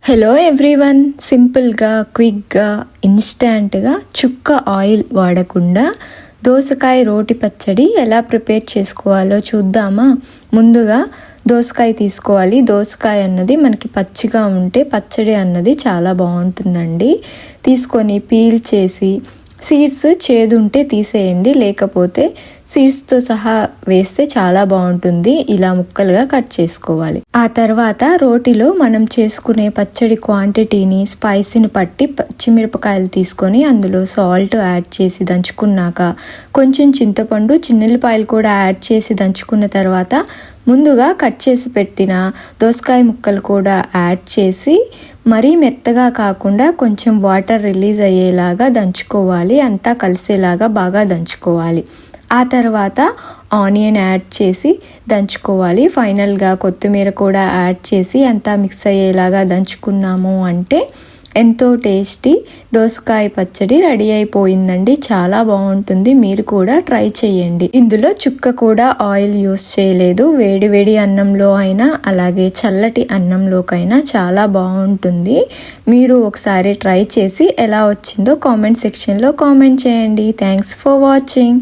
Hello everyone, సింపుల్గా క్విక్గా ఇన్స్టెంట్గా చుక్క ఆయిల్ వాడకుండా దోసకాయ రోటి పచ్చడి ఎలా ప్రిపేర్ చేసుకోవాలో చూద్దామా. ముందుగా దోసకాయ తీసుకోవాలి. దోసకాయ అన్నది మనకి పచ్చిగా ఉంటే పచ్చడి అన్నది చాలా బాగుంటుందండి. తీసుకొని పీల్ చేసి సీడ్స్ చేదుంటే తీసేయండి, లేకపోతే సీడ్స్తో సహా వేస్తే చాలా బాగుంటుంది. ఇలా ముక్కలుగా కట్ చేసుకోవాలి. ఆ తర్వాత రోటిలో మనం చేసుకునే పచ్చడి క్వాంటిటీని స్పైసీని పట్టి పచ్చిమిరపకాయలు తీసుకొని అందులో సాల్ట్ యాడ్ చేసి దంచుకున్నాక కొంచెం చింతపండు చిన్నుల్లిపాయలు కూడా యాడ్ చేసి దంచుకున్న తర్వాత ముందుగా కట్ చేసి పెట్టిన దోసకాయ ముక్కలు కూడా యాడ్ చేసి మరీ మెత్తగా కాకుండా కొంచెం వాటర్ రిలీజ్ అయ్యేలాగా దంచుకోవాలి. అంతా కలిసేలాగా బాగా దంచుకోవాలి. ఆ తర్వాత ఆనియన్ యాడ్ చేసి దంచుకోవాలి. ఫైనల్గా కొత్తిమీర కూడా యాడ్ చేసి అంతా మిక్స్ అయ్యేలాగా దంచుకున్నాము అంటే ఎంతో టేస్టీ దోసకాయ పచ్చడి రెడీ అయిపోయిందండి. చాలా బాగుంటుంది, మీరు కూడా ట్రై చేయండి. ఇందులో చుక్క కూడా ఆయిల్ యూస్ చేయలేదు. వేడి వేడి అన్నంలో అయినా అలాగే చల్లటి అన్నంలోకైనా చాలా బాగుంటుంది. మీరు ఒకసారి ట్రై చేసి ఎలా వచ్చిందో కామెంట్ సెక్షన్లో కామెంట్ చేయండి. Thanks for watching.